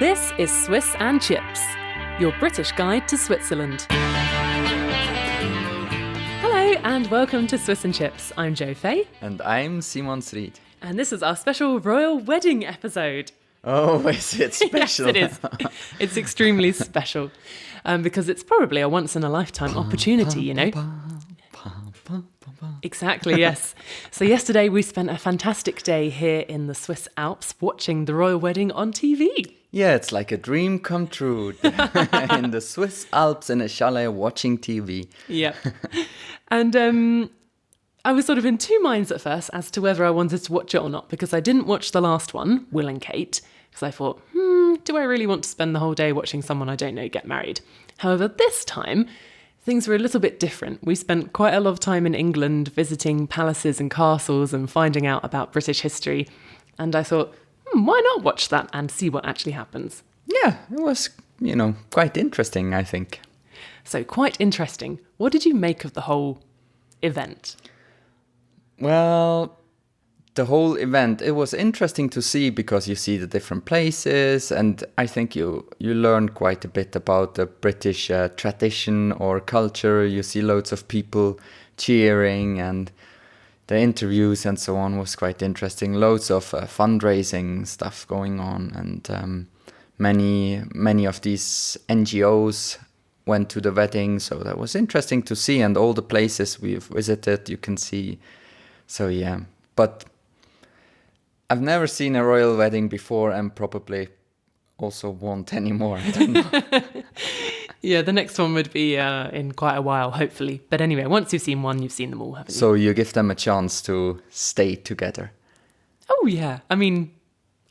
This is Swiss and Chips, your British guide to Switzerland. Hello and welcome to Swiss and Chips. I'm Jo Fay. And I'm Simon Sried. And this is our special royal wedding episode. Oh, is it special? Yes, it is. It's extremely special because it's probably a once-in-a-lifetime opportunity, you know. Exactly, yes. So yesterday we spent a fantastic day here in the Swiss Alps watching the royal wedding on TV. Yeah, it's like a dream come true in the Swiss Alps in a chalet watching TV. Yeah. And I was sort of in two minds at first as to whether I wanted to watch it or not, because I didn't watch the last one, Will and Kate, because I thought, do I really want to spend the whole day watching someone I don't know get married? However, this time, things were a little bit different. We spent quite a lot of time in England visiting palaces and castles and finding out about British history. And I thought, why not watch that and see what actually happens? Yeah, it was, quite interesting, I think. So quite interesting. What did you make of the whole event? Well, the whole event, it was interesting to see because you see the different places, and I think you learn quite a bit about the British tradition or culture. You see loads of people cheering, and the interviews and so on was quite interesting. Loads of fundraising stuff going on, and many of these NGOs went to the wedding, so that was interesting to see. And all the places we've visited, you can see. So yeah, but I've never seen a royal wedding before, and probably also won't anymore. I don't know. Yeah, the next one would be in quite a while, hopefully. But anyway, once you've seen one, you've seen them all, haven't you? So you give them a chance to stay together. Oh, yeah. I mean,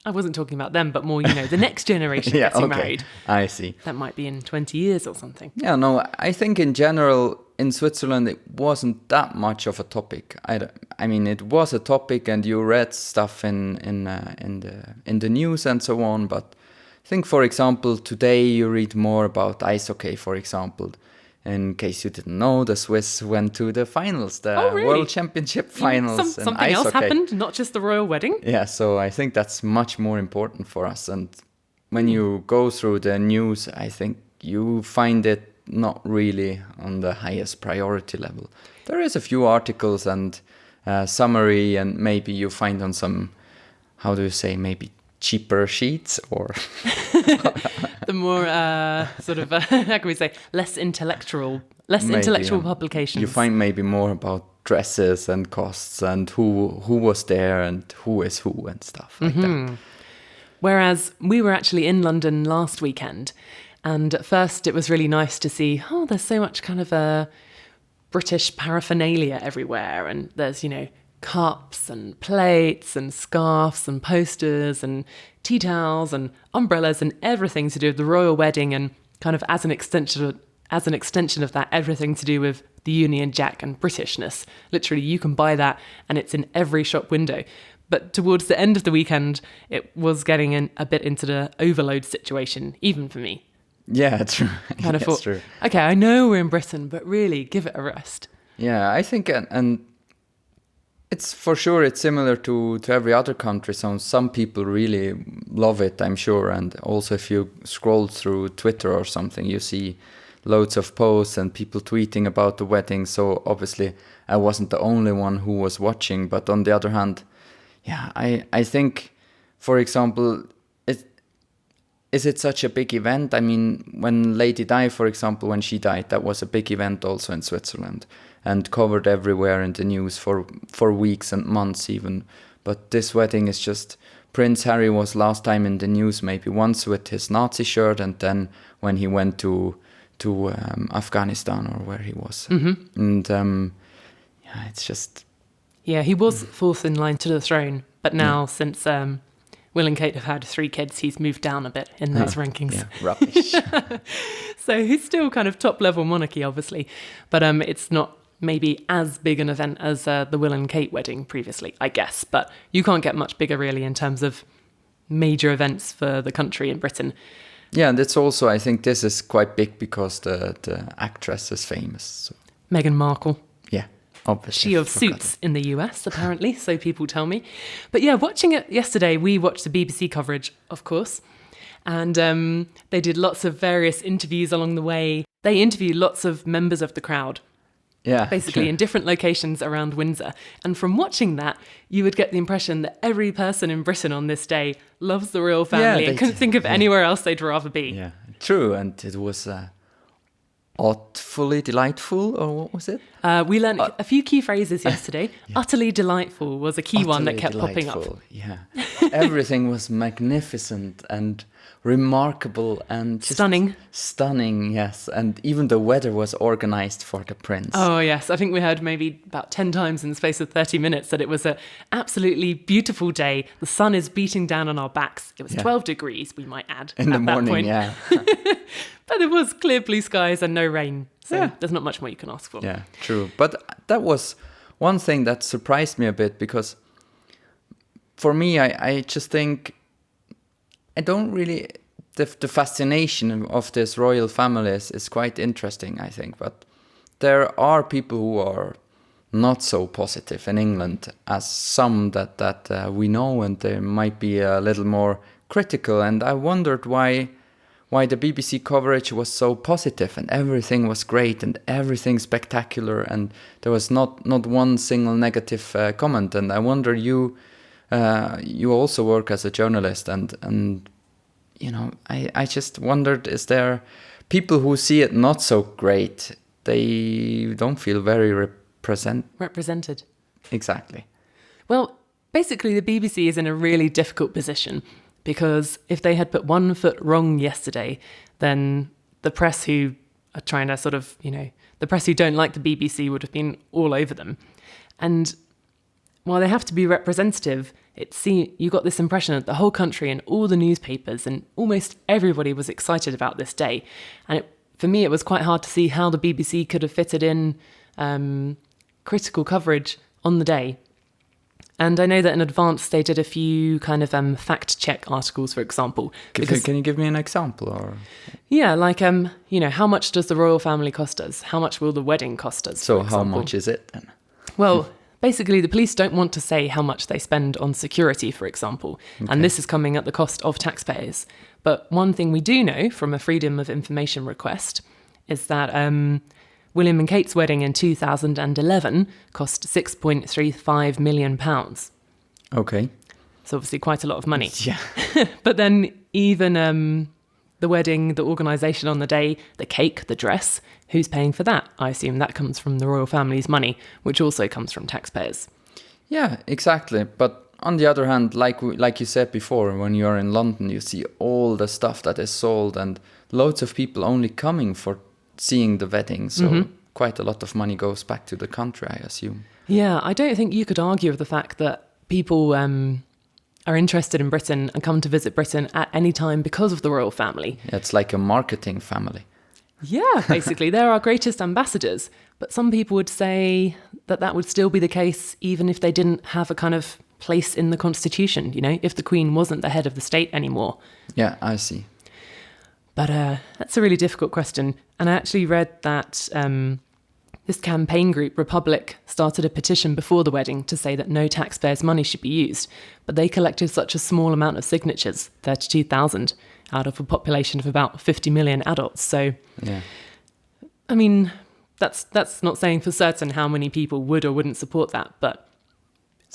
I wasn't talking about them, but more, the next generation Yeah, getting okay. married. I see. That might be in 20 years or something. Yeah, no, I think in general, in Switzerland, it wasn't that much of a topic. I mean, it was a topic, and you read stuff in the news and so on, but I think, for example, today you read more about ice hockey, for example. In case you didn't know, the Swiss went to the finals, the really? World Championship finals in ice Something else hockey. happened, not just the royal wedding? Yeah, so I think that's much more important for us. And when you go through the news, I think you find it not really on the highest priority level. There is a few articles and summary, and maybe you find on some, how do you say, maybe cheaper sheets or the more how can we say, less intellectual publications. You find maybe more about dresses and costs and who was there and who is who and stuff like that. Whereas we were actually in London last weekend, and at first it was really nice to see, there's so much kind of British paraphernalia everywhere, and there's, cups and plates and scarves and posters and tea towels and umbrellas and everything to do with the royal wedding, and kind of as an extension of that, everything to do with the Union Jack and Britishness. Literally, you can buy that and it's in every shop window. But towards the end of the weekend, it was getting a bit into the overload situation, even for me. Yeah, true. Kind of thought, true. Okay, I know we're in Britain, but really, give it a rest. Yeah, I think, and it's for sure, it's similar to every other country. So some people really love it, I'm sure. And also if you scroll through Twitter or something, you see loads of posts and people tweeting about the wedding. So obviously I wasn't the only one who was watching. But on the other hand, yeah, I think, for example, is it such a big event? I mean, when Lady Di, for example, when she died, that was a big event also in Switzerland and covered everywhere in the news for weeks and months even. But this wedding is just, Prince Harry was last time in the news maybe once with his Nazi shirt, and then when he went to Afghanistan or where he was. Mm-hmm. And yeah, it's just... Yeah, he was fourth in line to the throne, but now since... Will and Kate have had 3 kids, he's moved down a bit in those rankings. Yeah, rubbish. So he's still kind of top-level monarchy, obviously. But it's not maybe as big an event as the Will and Kate wedding previously, I guess. But you can't get much bigger, really, in terms of major events for the country in Britain. Yeah, and it's also, I think this is quite big because the actress is famous. So. Meghan Markle. Yeah. Obviously, she of Suits in the US, apparently, so people tell me. But yeah, watching it yesterday, we watched the BBC coverage, of course. And they did lots of various interviews along the way. They interviewed lots of members of the crowd, basically in different locations around Windsor. And from watching that, you would get the impression that every person in Britain on this day loves the royal family and couldn't think of anywhere else they'd rather be. Yeah, true. And it was utterly delightful, or what was it? We learned a few key phrases yesterday. Utterly delightful was a key one that kept popping up. Yeah, everything was magnificent and remarkable and just stunning, yes. And even the weather was organized for the prince. Oh yes, I think we heard maybe about 10 times in the space of 30 minutes that it was an absolutely beautiful day. The sun is beating down on our backs. It was 12 degrees, we might add, in the morning, point. Yeah. But it was clear blue skies and no rain, so there's not much more you can ask for. Yeah, true. But that was one thing that surprised me a bit, because for me, I just think I don't really... The fascination of this royal family is quite interesting, I think. But there are people who are not so positive in England as some that we know, and they might be a little more critical. And I wondered why the BBC coverage was so positive and everything was great and everything spectacular, and there was not one single negative comment. And I wonder, you also work as a journalist, and you know, I just wondered, is there people who see it not so great? They don't feel very represented. Exactly. Well, basically the BBC is in a really difficult position, because if they had put one foot wrong yesterday, then the press who are trying to sort of, the press who don't like the BBC would have been all over them. And while they have to be representative, you got this impression that the whole country and all the newspapers and almost everybody was excited about this day. And for me, it was quite hard to see how the BBC could have fitted in critical coverage on the day. And I know that in advance they did a few kind of fact-check articles, for example. Can you give me an example? Or yeah, like, how much does the royal family cost us? How much will the wedding cost us? So how much is it then? Well, basically, the police don't want to say how much they spend on security, for example. Okay. And this is coming at the cost of taxpayers. But one thing we do know from a Freedom of Information request is that William and Kate's wedding in 2011 cost £6.35 million. Okay. So obviously quite a lot of money. Yeah. But then even the wedding, the organisation on the day, the cake, the dress, who's paying for that? I assume that comes from the royal family's money, which also comes from taxpayers. Yeah, exactly. But on the other hand, like you said before, when you're in London, you see all the stuff that is sold and loads of people only coming for seeing the wedding. So quite a lot of money goes back to the country, I assume. Yeah, I don't think you could argue with the fact that people are interested in Britain and come to visit Britain at any time because of the royal family. Yeah, it's like a marketing family. Yeah, basically, they're our greatest ambassadors. But some people would say that would still be the case even if they didn't have a kind of place in the constitution, if the Queen wasn't the head of the state anymore. Yeah, I see. But that's a really difficult question. And I actually read that this campaign group, Republic, started a petition before the wedding to say that no taxpayers' money should be used. But they collected such a small amount of signatures, 32,000, out of a population of about 50 million adults. So, yeah. I mean, that's not saying for certain how many people would or wouldn't support that. But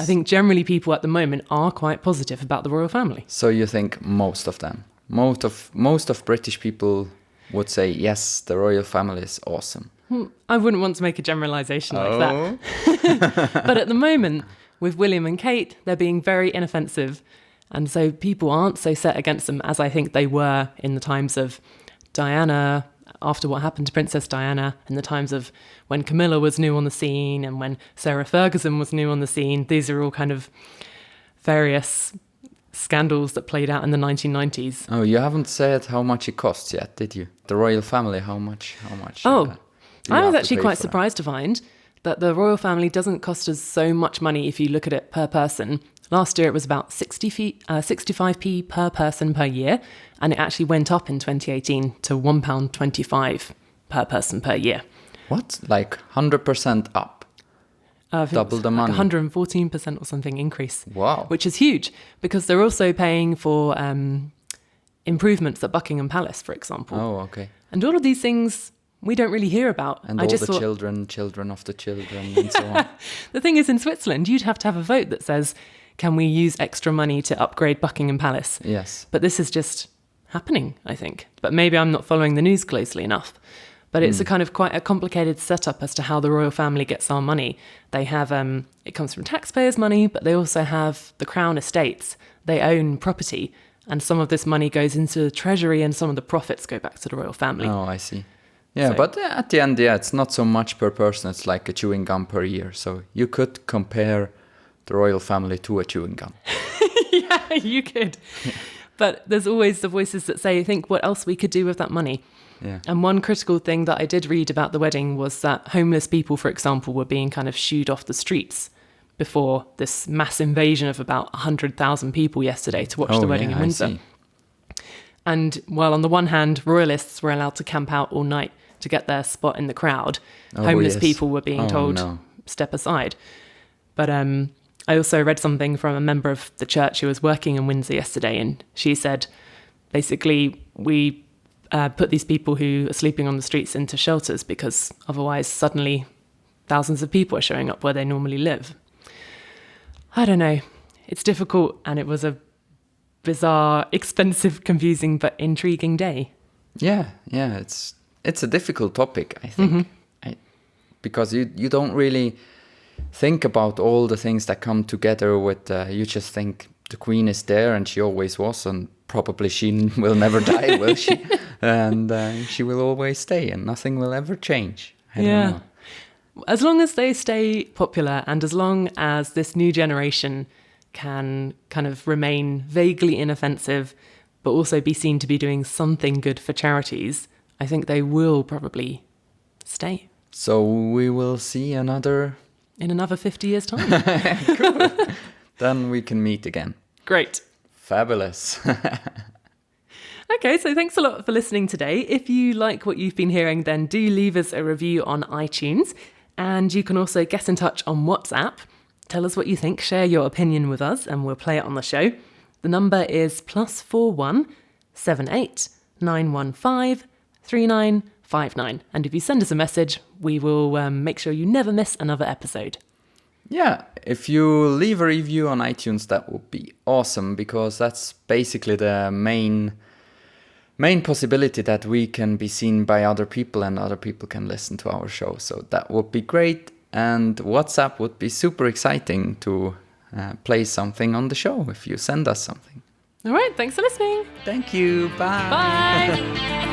I think generally people at the moment are quite positive about the royal family. So you think most of them? Most of British people would say, yes, the royal family is awesome. I wouldn't want to make a generalisation like that. But at the moment, with William and Kate, they're being very inoffensive. And so people aren't so set against them as I think they were in the times of Diana, after what happened to Princess Diana, in the times of when Camilla was new on the scene and when Sarah Ferguson was new on the scene. These are all kind of various scandals that played out in the 1990s. Oh, you haven't said how much it costs yet, did you? The royal family, how much? I was actually quite surprised to find that the royal family doesn't cost us so much money if you look at it per person. Last year it was about 65p per person per year, and it actually went up in 2018 to £1.25 per person per year. What? Like 100% up? Double the money. Like 114% or something increase. Wow. Which is huge, because they're also paying for improvements at Buckingham Palace, for example. Oh, okay. And all of these things we don't really hear about. And all the children of the children, and so on. The thing is, in Switzerland, you'd have to have a vote that says, can we use extra money to upgrade Buckingham Palace? Yes. But this is just happening, I think. But maybe I'm not following the news closely enough. But it's a kind of quite a complicated setup as to how the royal family gets our money. They have, it comes from taxpayers' money, but they also have the Crown estates. They own property, and some of this money goes into the treasury and some of the profits go back to the royal family. Oh, I see. Yeah, but at the end, it's not so much per person. It's like a chewing gum per year. So you could compare the royal family to a chewing gum. Yeah, you could. But there's always the voices that say, think what else we could do with that money. Yeah. And one critical thing that I did read about the wedding was that homeless people, for example, were being kind of shooed off the streets before this mass invasion of about 100,000 people yesterday to watch the wedding in Windsor. And while on the one hand, royalists were allowed to camp out all night to get their spot in the crowd, homeless people were being told, step aside. But I also read something from a member of the church who was working in Windsor yesterday, and she said, basically, we put these people who are sleeping on the streets into shelters because otherwise suddenly thousands of people are showing up where they normally live. I don't know. It's difficult, and it was a bizarre, expensive, confusing, but intriguing day. Yeah, it's a difficult topic, I think, because you don't really think about all the things that come together with, you just think the Queen is there and she always was, and probably she will never die, will she? And she will always stay and nothing will ever change. I don't know. As long as they stay popular and as long as this new generation can kind of remain vaguely inoffensive, but also be seen to be doing something good for charities, I think they will probably stay. So we will see another... In another 50 years' time. Cool. Then we can meet again. Great. Fabulous. Okay, so thanks a lot for listening today. If you like what you've been hearing, then do leave us a review on iTunes. And you can also get in touch on WhatsApp. Tell us what you think, share your opinion with us, and we'll play it on the show. The number is +41 78 915 3959. And if you send us a message, we will make sure you never miss another episode. Yeah, if you leave a review on iTunes, that would be awesome, because that's basically the main possibility that we can be seen by other people and other people can listen to our show. So that would be great. And WhatsApp would be super exciting to play something on the show if you send us something. All right, thanks for listening. Thank you. Bye. Bye.